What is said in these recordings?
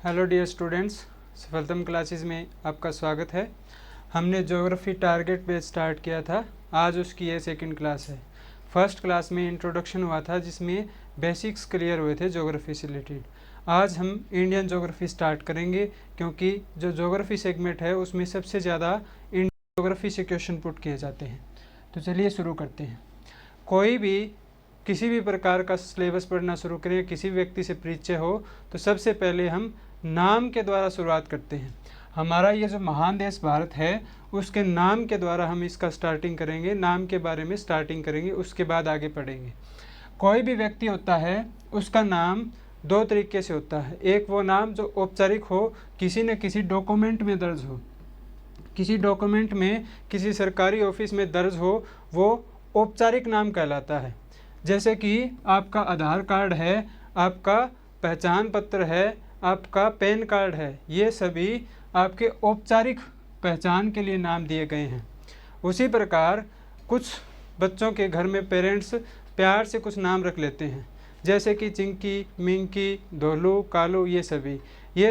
Hello dear students, सफलतम classes में आपका स्वागत है। हमने ज्योग्राफी टारगेट बेस स्टार्ट किया था, आज उसकी ये सेकंड क्लास है। फर्स्ट क्लास में इंट्रोडक्शन हुआ था जिसमें बेसिक्स क्लियर हुए थे ज्योग्राफी से रिलेटेड। आज हम इंडियन ज्योग्राफी स्टार्ट करेंगे क्योंकि जो ज्योग्राफी सेगमेंट है उसमें सबसे ज़्यादा इंडियन ज्योग्राफी से क्वेश्चन पुट किए जाते हैं। तो चलिए शुरू करते हैं। कोई भी किसी भी प्रकार का सिलेबस पढ़ना शुरू करें, किसी व्यक्ति से परिचय हो तो सबसे पहले हम नाम के द्वारा शुरुआत करते हैं। हमारा ये जो महान देश भारत है उसके नाम के द्वारा हम इसका स्टार्टिंग करेंगे, नाम के बारे में स्टार्टिंग करेंगे, उसके बाद आगे पढ़ेंगे। कोई भी व्यक्ति होता है उसका नाम दो तरीके से होता है। एक वो नाम जो औपचारिक हो, किसी न किसी डॉक्यूमेंट में दर्ज हो, किसी डॉक्यूमेंट में किसी सरकारी ऑफिस में दर्ज हो, वो औपचारिक नाम कहलाता है। जैसे कि आपका आधार कार्ड है, आपका पहचान पत्र है, आपका पैन कार्ड है, ये सभी आपके औपचारिक पहचान के लिए नाम दिए गए हैं। उसी प्रकार कुछ बच्चों के घर में पेरेंट्स प्यार से कुछ नाम रख लेते हैं, जैसे कि चिंकी, मिंकी, धोलू, कालू, ये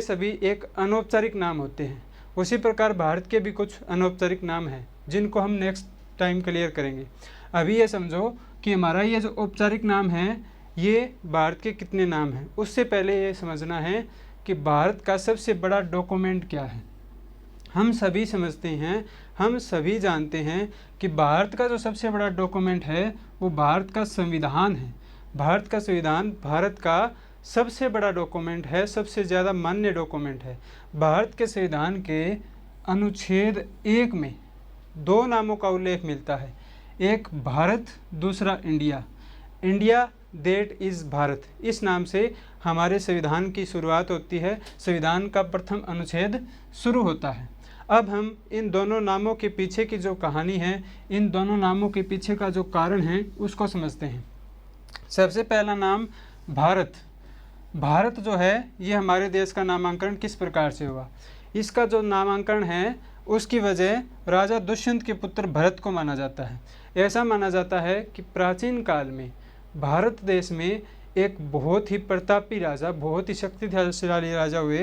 सभी एक अनौपचारिक नाम होते हैं। उसी प्रकार भारत के भी कुछ अनौपचारिक नाम हैं जिनको हम नेक्स्ट टाइम क्लियर करेंगे। अभी ये समझो कि हमारा ये जो औपचारिक नाम है ये भारत के कितने नाम हैं। उससे पहले ये समझना है कि भारत का सबसे बड़ा डॉक्यूमेंट क्या है। हम सभी समझते हैं, हम सभी जानते हैं कि भारत का जो सबसे बड़ा डॉक्यूमेंट है वो भारत का संविधान है। भारत का संविधान भारत का सबसे बड़ा डॉक्यूमेंट है, सबसे ज़्यादा मान्य डॉक्यूमेंट है। भारत के संविधान के अनुच्छेद 1 में दो नामों का उल्लेख मिलता है, एक भारत, दूसरा India. India that is Bharat, इस नाम से हमारे संविधान की शुरुआत होती है, संविधान का प्रथम अनुच्छेद शुरू होता है। अब हम इन दोनों नामों के पीछे की जो कहानी है, इन दोनों नामों के पीछे का जो कारण है उसको समझते हैं। सबसे पहला नाम भारत। भारत जो है ये हमारे देश का नामांकन किस प्रकार से हुआ? इसका जो नामांकन है उसकी वजह राजा दुष्यंत के पुत्र भरत को माना जाता है। ऐसा माना जाता है कि प्राचीन काल में भारत देश में एक बहुत ही प्रतापी राजा, बहुत ही शक्तिशाली राजा हुए,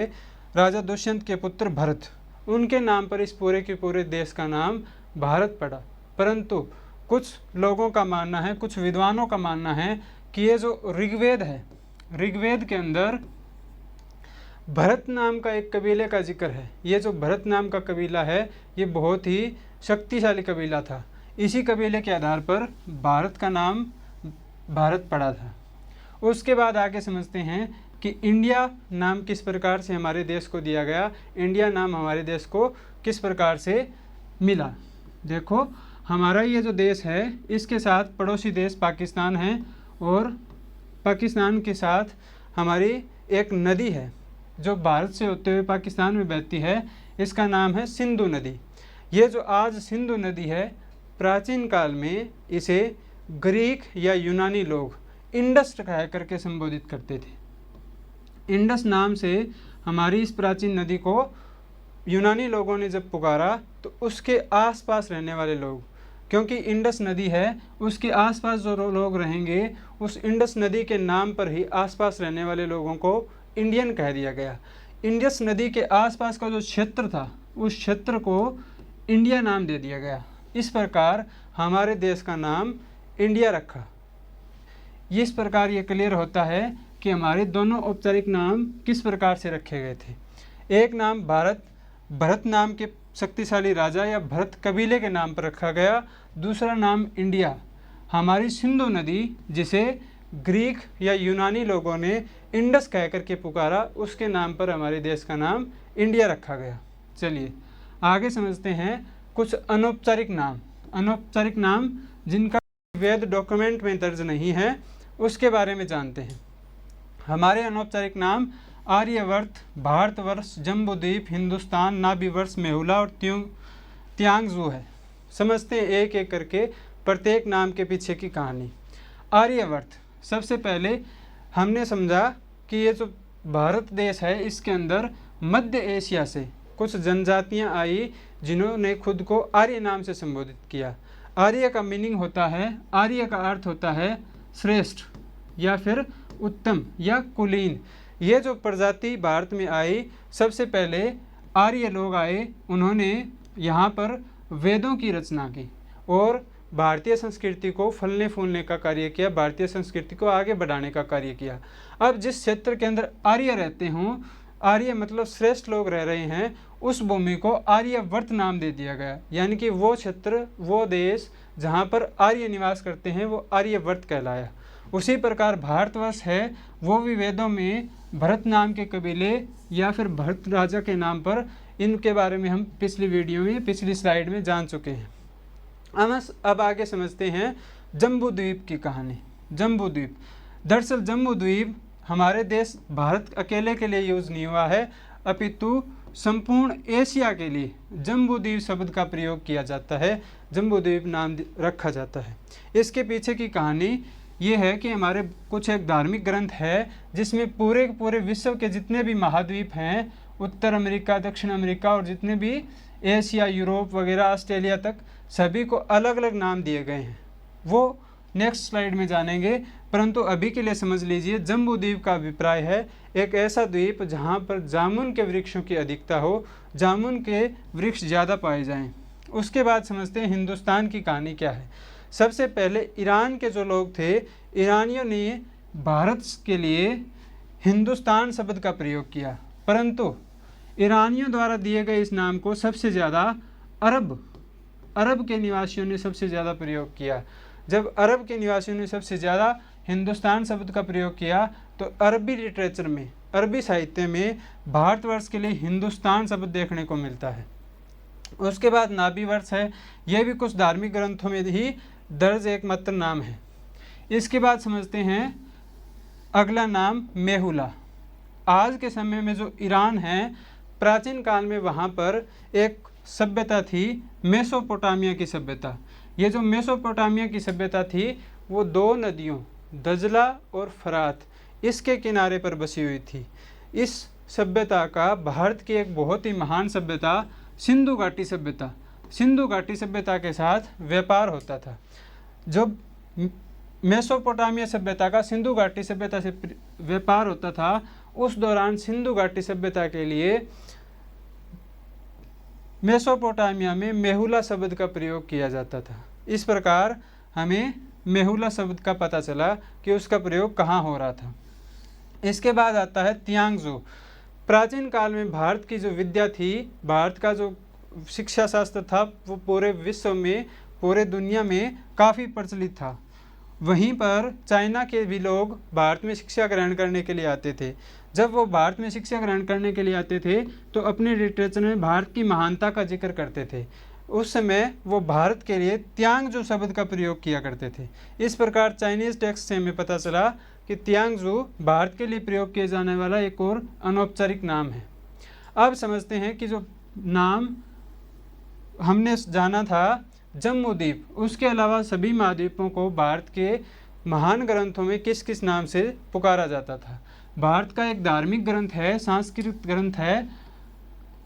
राजा दुष्यंत के पुत्र भरत। उनके नाम पर इस पूरे के पूरे देश का नाम भारत पड़ा। परंतु कुछ लोगों का मानना है, कुछ विद्वानों का मानना है कि ये जो ऋग्वेद है, ऋग्वेद के अंदर भरत नाम का एक कबीले का जिक्र है। ये जो भरत नाम का कबीला है ये बहुत ही शक्तिशाली कबीला था। इसी कबीले के आधार पर भारत का नाम भारत पड़ा था। उसके बाद आगे समझते हैं कि इंडिया नाम किस प्रकार से हमारे देश को दिया गया, इंडिया नाम हमारे देश को किस प्रकार से मिला। देखो हमारा ये जो देश है इसके साथ पड़ोसी देश पाकिस्तान है, और पाकिस्तान के साथ हमारी एक नदी है जो भारत से होते हुए पाकिस्तान में बहती है, इसका नाम है सिंधु नदी। ये जो आज सिंधु नदी है, प्राचीन काल में इसे ग्रीक या यूनानी लोग इंडस कह करके संबोधित करते थे। इंडस नाम से हमारी इस प्राचीन नदी को यूनानी लोगों ने जब पुकारा तो उसके आसपास रहने वाले लोग, क्योंकि इंडस नदी है उसके आसपास जो लोग रहेंगे, उस इंडस नदी के नाम पर ही आसपास रहने वाले लोगों को इंडियन कह दिया गया। इंडस नदी के आसपास का जो क्षेत्र था उस क्षेत्र को इंडिया नाम दे दिया गया। इस प्रकार हमारे देश का नाम इंडिया रखा। इस प्रकार ये क्लियर होता है कि हमारे दोनों औपचारिक नाम किस प्रकार से रखे गए थे। एक नाम भारत, भरत नाम के शक्तिशाली राजा या भरत कबीले के नाम पर रखा गया। दूसरा नाम इंडिया, हमारी सिंधु नदी जिसे ग्रीक या यूनानी लोगों ने इंडस कह करके पुकारा, उसके नाम पर हमारे देश का नाम इंडिया रखा गया। चलिए आगे समझते हैं कुछ अनौपचारिक नाम। अनौपचारिक नाम जिनका वैध डॉक्यूमेंट में दर्ज नहीं है उसके बारे में जानते हैं। हमारे अनौपचारिक नाम आर्यवर्त, भारतवर्ष, जम्बूद्वीप, हिंदुस्तान, नाभीवर्ष, मेहुला और त्यांगजू है। समझते हैं एक एक करके प्रत्येक नाम के पीछे की कहानी। आर्यवर्त, सबसे पहले हमने समझा कि ये जो भारत देश है इसके अंदर मध्य एशिया से कुछ जनजातियां आई जिन्होंने खुद को आर्य नाम से संबोधित किया। आर्य का मीनिंग होता है, आर्य का अर्थ होता है श्रेष्ठ या फिर उत्तम या कुलीन। ये जो प्रजाति भारत में आई, सबसे पहले आर्य लोग आए, उन्होंने यहाँ पर वेदों की रचना की और भारतीय संस्कृति को फलने फूलने का कार्य किया, भारतीय संस्कृति को आगे बढ़ाने का कार्य किया। अब जिस क्षेत्र के अंदर आर्य रहते हों, आर्य मतलब श्रेष्ठ लोग रह रहे हैं, उस भूमि को आर्यवर्त नाम दे दिया गया, यानी कि वो क्षेत्र, वो देश जहाँ पर आर्य निवास करते हैं वो आर्यवर्त कहलाया। उसी प्रकार भारतवर्ष है, वो भी वेदों में भरत नाम के कबीले या फिर भरत राजा के नाम पर, इनके बारे में हम पिछली वीडियो में, पिछली स्लाइड में जान चुके हैं। अब आगे समझते हैं जम्बू द्वीप की कहानी। जम्बू द्वीप, दरअसल जम्बू द्वीप हमारे देश भारत अकेले के लिए यूज़ नहीं हुआ है, अपितु संपूर्ण एशिया के लिए जम्बू द्वीप शब्द का प्रयोग किया जाता है, जम्बू द्वीप नाम रखा जाता है। इसके पीछे की कहानी ये है कि हमारे कुछ एक धार्मिक ग्रंथ है जिसमें पूरे के पूरे विश्व के जितने भी महाद्वीप हैं, उत्तर अमेरिका, दक्षिण अमेरिका और जितने भी एशिया, यूरोप वगैरह, ऑस्ट्रेलिया तक, सभी को अलग अलग नाम दिए गए हैं। वो नेक्स्ट स्लाइड में जानेंगे, परंतु अभी के लिए समझ लीजिए जम्बू द्वीप का अभिप्राय है एक ऐसा द्वीप जहाँ पर जामुन के वृक्षों की अधिकता हो, जामुन के वृक्ष ज़्यादा पाए जाएं। उसके बाद समझते हैं हिंदुस्तान की कहानी क्या है। सबसे पहले ईरान के जो लोग थे, ईरानियों ने भारत के लिए हिंदुस्तान शब्द का प्रयोग किया, परंतु ईरानियों द्वारा दिए गए इस नाम को सबसे ज़्यादा अरब के निवासियों ने सबसे ज़्यादा प्रयोग किया। जब अरब के निवासियों ने सबसे ज़्यादा हिंदुस्तान शब्द का प्रयोग किया तो अरबी लिटरेचर में, अरबी साहित्य में भारतवर्ष के लिए हिंदुस्तान शब्द देखने को मिलता है। उसके बाद नाभी वर्ष है, यह भी कुछ धार्मिक ग्रंथों में ही दर्ज एकमात्र नाम है। इसके बाद समझते हैं अगला नाम मेहुला। आज के समय में जो ईरान है, प्राचीन काल में वहाँ पर एक सभ्यता थी, मेसोपोटामिया की सभ्यता। ये जो मेसोपोटामिया की सभ्यता थी वो दो नदियों दजला और फरात, इसके किनारे पर बसी हुई थी। इस सभ्यता का भारत की एक बहुत ही महान सभ्यता सिंधु घाटी सभ्यता, सिंधु घाटी सभ्यता के साथ व्यापार होता था। जब मेसोपोटामिया सभ्यता का सिंधु घाटी सभ्यता से व्यापार होता था, उस दौरान सिंधु घाटी सभ्यता के लिए मेसोपोटामिया में मेहुला शब्द का प्रयोग किया जाता था। इस प्रकार हमें मेहुला शब्द का पता चला कि उसका प्रयोग कहाँ हो रहा था। इसके बाद आता है तियांगजू। प्राचीन काल में भारत की जो विद्या थी, भारत का जो शिक्षा शास्त्र था, वो पूरे विश्व में, पूरे दुनिया में काफ़ी प्रचलित था। वहीं पर चाइना के भी लोग भारत में शिक्षा ग्रहण करने के लिए आते थे। जब वो भारत में शिक्षा ग्रहण करने के लिए आते थे तो अपने लिटरेचर में भारत की महानता का जिक्र करते थे। उस समय वो भारत के लिए तियांगजू शब्द का प्रयोग किया करते थे। इस प्रकार चाइनीज़ टेक्स्ट से हमें पता चला कि तियांगजू भारत के लिए प्रयोग किया जाने वाला एक और अनौपचारिक नाम है। अब समझते हैं कि जो नाम हमने जाना था जम्बू द्वीप, उसके अलावा सभी महाद्वीपों को भारत के महान ग्रंथों में किस किस नाम से पुकारा जाता था। भारत का एक धार्मिक ग्रंथ है, सांस्कृतिक ग्रंथ है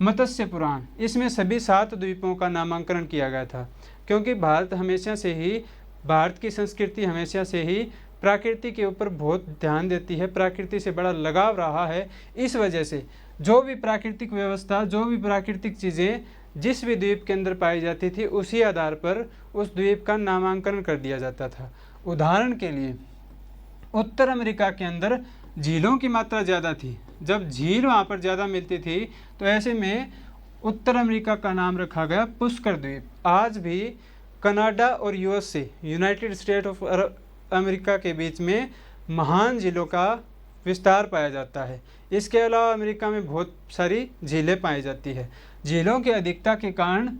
मत्स्य पुराण। इसमें सभी 7 द्वीपों का नामांकन किया गया था, क्योंकि भारत हमेशा से ही, भारत की संस्कृति हमेशा से ही प्रकृति के ऊपर बहुत ध्यान देती है, प्रकृति से बड़ा लगाव रहा है। इस वजह से जो भी प्राकृतिक व्यवस्था, जो भी प्राकृतिक चीज़ें जिस भी द्वीप के अंदर पाई जाती थी, उसी आधार पर उस द्वीप का नामांकन कर दिया जाता था। उदाहरण के लिए उत्तर अमेरिका के अंदर झीलों की मात्रा ज़्यादा थी। जब झील वहाँ पर ज़्यादा मिलती थी तो ऐसे में उत्तर अमेरिका का नाम रखा गया पुष्कर द्वीप। आज भी कनाडा और यूएस से, यूनाइटेड स्टेट ऑफ अमेरिका के बीच में महान झीलों का विस्तार पाया जाता है। इसके अलावा अमेरिका में बहुत सारी झीलें पाई जाती है। झीलों की अधिकता के कारण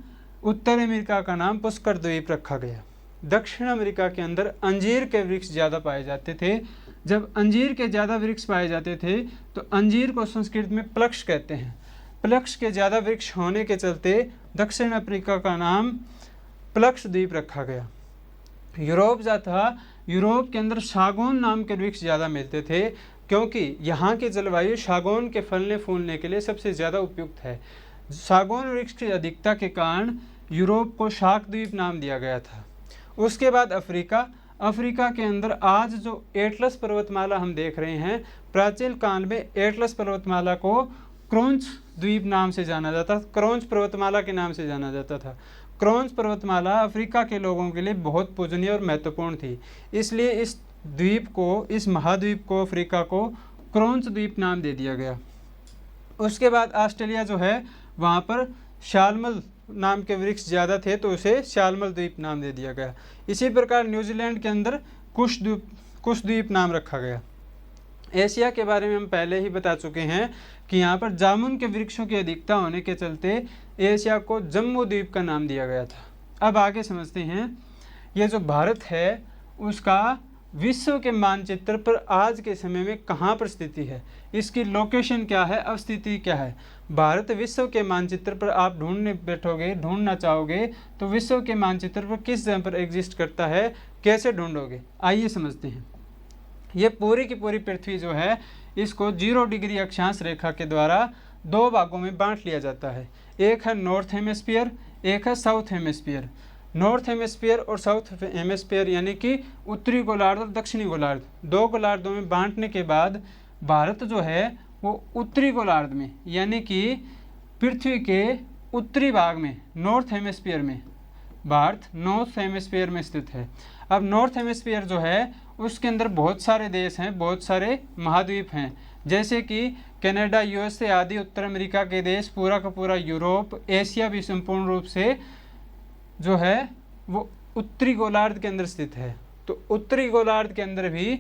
उत्तर अमेरिका का नाम पुष्कर द्वीप रखा गया। दक्षिण अमेरिका के अंदर अंजीर के वृक्ष ज़्यादा पाए जाते थे। जब अंजीर के ज़्यादा वृक्ष पाए जाते थे तो अंजीर को संस्कृत में प्लक्ष कहते हैं। प्लक्ष के ज़्यादा वृक्ष होने के चलते दक्षिण अफ्रीका का नाम प्लक्ष द्वीप रखा गया। यूरोप था, यूरोप के अंदर सागौन नाम के वृक्ष ज़्यादा मिलते थे, क्योंकि यहाँ की जलवायु सागौन के फलने फूलने के लिए सबसे ज़्यादा उपयुक्त है। सागौन वृक्ष की अधिकता के कारण यूरोप को शाक द्वीप नाम दिया गया था। उसके बाद अफ्रीका। अफ्रीका के अंदर आज जो एटलस पर्वतमाला हम देख रहे हैं, प्राचीन काल में एटलस पर्वतमाला को क्रोंच द्वीप नाम से जाना जाता था, क्रोंच पर्वतमाला के नाम से जाना जाता था। क्रोंच पर्वतमाला अफ्रीका के लोगों के लिए बहुत पूजनीय और महत्वपूर्ण थी, इसलिए इस द्वीप को, इस महाद्वीप को, अफ्रीका को क्रोंच द्वीप नाम दे दिया गया। उसके बाद ऑस्ट्रेलिया जो है, वहाँ पर शालमल नाम के वृक्ष ज़्यादा थे तो उसे शालमल द्वीप नाम दे दिया गया। इसी प्रकार न्यूजीलैंड के अंदर कुश द्वीप नाम रखा गया। एशिया के बारे में हम पहले ही बता चुके हैं कि यहाँ पर जामुन के वृक्षों की अधिकता होने के चलते एशिया को जम्बू द्वीप का नाम दिया गया था। अब आगे समझते हैं, ये जो भारत है उसका विश्व के मानचित्र पर आज के समय में कहाँ पर स्थिति है, इसकी लोकेशन क्या है, अवस्थिति क्या है। भारत विश्व के मानचित्र पर आप ढूंढना चाहोगे तो विश्व के मानचित्र पर किस जगह पर एग्जिस्ट करता है, कैसे ढूंढोगे, आइए समझते हैं। ये पूरी की पूरी पृथ्वी जो है, इसको 0 डिग्री अक्षांश रेखा के द्वारा 2 भागों में बांट लिया जाता है। एक है नॉर्थ हेमिस्फीयर, एक है साउथ हेमिस्फीयर। नॉर्थ हेमिस्फीयर और साउथ हेमिस्फीयर यानी कि उत्तरी गोलार्ध और दक्षिणी गोलार्ध, 2 गोलार्धों में बांटने के बाद भारत जो है वो उत्तरी गोलार्ध में यानी कि पृथ्वी के उत्तरी भाग में, नॉर्थ हेमिस्फीयर में, भारत नॉर्थ हेमिस्फीयर में स्थित है। अब नॉर्थ हेमिस्फीयर जो है उसके अंदर बहुत सारे देश हैं, बहुत सारे महाद्वीप हैं, जैसे कि कनाडा, यूएसए आदि, उत्तर अमेरिका के देश, पूरा का पूरा यूरोप, एशिया भी संपूर्ण रूप से जो है वो उत्तरी गोलार्ध के अंदर स्थित है। तो उत्तरी गोलार्ध के अंदर भी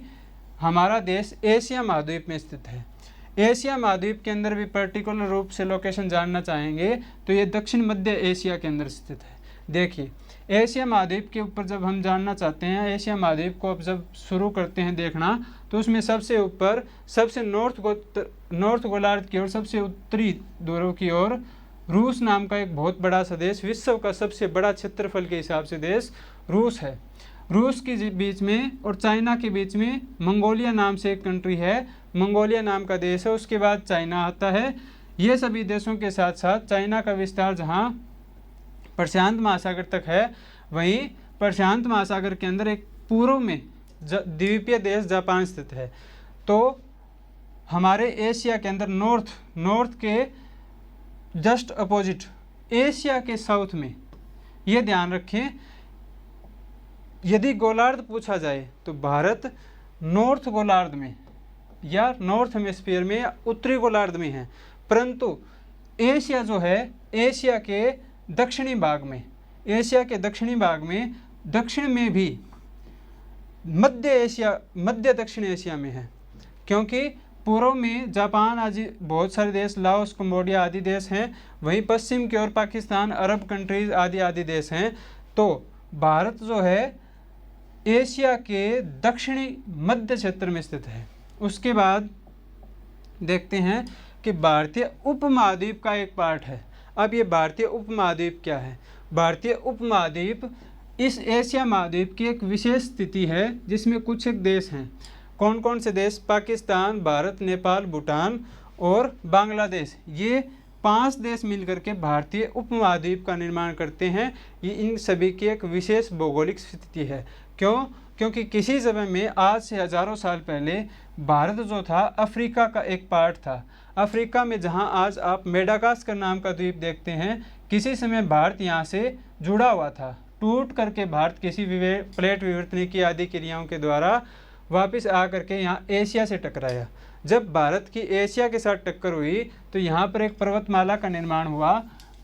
हमारा देश एशिया महाद्वीप में स्थित है। एशिया महाद्वीप के अंदर भी पर्टिकुलर रूप से लोकेशन जानना चाहेंगे तो ये दक्षिण मध्य एशिया के अंदर स्थित है। देखिए, एशिया महाद्वीप के ऊपर जब हम जानना चाहते हैं, एशिया महाद्वीप को अब जब शुरू करते हैं देखना, तो उसमें सबसे ऊपर, सबसे नॉर्थ गोलार्ध की ओर, सबसे उत्तरी ध्रुव की ओर रूस नाम का एक बहुत बड़ा सा देश, विश्व का सबसे बड़ा क्षेत्रफल के हिसाब से देश रूस है। रूस के बीच में और चाइना के बीच में मंगोलिया नाम से एक कंट्री है, मंगोलिया नाम का देश है। उसके बाद चाइना आता है। ये सभी देशों के साथ साथ चाइना का विस्तार जहाँ प्रशांत महासागर तक है, वहीं प्रशांत महासागर के अंदर एक पूर्व में द्वीपीय देश जापान स्थित है। तो हमारे एशिया के अंदर नॉर्थ के जस्ट अपोजिट एशिया के साउथ में, ये ध्यान रखें, यदि गोलार्ध पूछा जाए तो भारत नॉर्थ गोलार्ध में या नॉर्थ हेमिस्फीयर में या उत्तरी गोलार्ध में है, परंतु एशिया जो है एशिया के दक्षिणी भाग में, एशिया के दक्षिणी भाग में, दक्षिण में भी मध्य दक्षिण एशिया में है, क्योंकि पूर्व में जापान आदि बहुत सारे देश, लाओस, कंबोडिया आदि देश हैं, वहीं पश्चिम की ओर पाकिस्तान, अरब कंट्रीज आदि देश हैं। तो भारत जो है एशिया के दक्षिणी मध्य क्षेत्र में स्थित है। उसके बाद देखते हैं कि भारतीय उपमहाद्वीप का एक पार्ट है। अब ये भारतीय उपमहाद्वीप क्या है? भारतीय उपमहाद्वीप इस एशिया महाद्वीप की एक विशेष स्थिति है, जिसमें कुछ एक देश हैं। कौन कौन से देश? पाकिस्तान, भारत, नेपाल, भूटान और बांग्लादेश। ये 5 देश मिलकर के भारतीय उपमहाद्वीप का निर्माण करते हैं। ये इन सभी की एक विशेष भौगोलिक स्थिति है। क्यों? क्योंकि किसी समय में आज से हजारों साल पहले भारत जो था अफ्रीका का एक पार्ट था। अफ्रीका में जहां आज आप मेडागास्कर नाम का द्वीप देखते हैं, किसी समय भारत यहाँ से जुड़ा हुआ था। टूट करके भारत किसी प्लेट विवर्तनिकी आदि क्रियाओं के द्वारा वापस आकर के यहाँ एशिया से टकराया। जब भारत की एशिया के साथ टक्कर हुई तो यहाँ पर एक पर्वतमाला का निर्माण हुआ,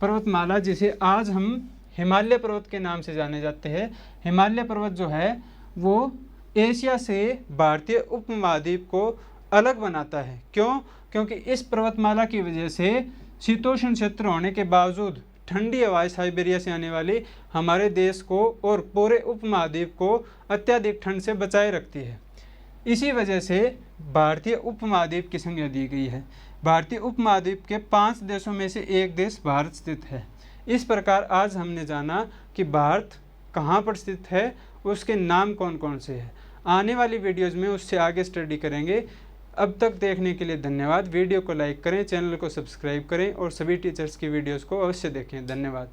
पर्वतमाला जिसे आज हम हिमालय पर्वत के नाम से जाने जाते हैं। हिमालय पर्वत जो है वो एशिया से भारतीय उपमहाद्वीप को अलग बनाता है। क्यों? क्योंकि इस पर्वतमाला की वजह से शीतोष्ण क्षेत्र होने के बावजूद ठंडी हवाएं साइबेरिया से आने वाली हमारे देश को और पूरे उपमहाद्वीप को अत्यधिक ठंड से बचाए रखती है। इसी वजह से भारतीय उपमहाद्वीप की संज्ञा दी गई है। भारतीय उपमहाद्वीप के 5 देशों में से एक देश भारत स्थित है। इस प्रकार आज हमने जाना कि भारत कहाँ पर स्थित है, उसके नाम कौन कौन से हैं। आने वाली वीडियोज़ में उससे आगे स्टडी करेंगे। अब तक देखने के लिए धन्यवाद। वीडियो को लाइक करें, चैनल को सब्सक्राइब करें और सभी टीचर्स की वीडियोज़ को अवश्य देखें। धन्यवाद।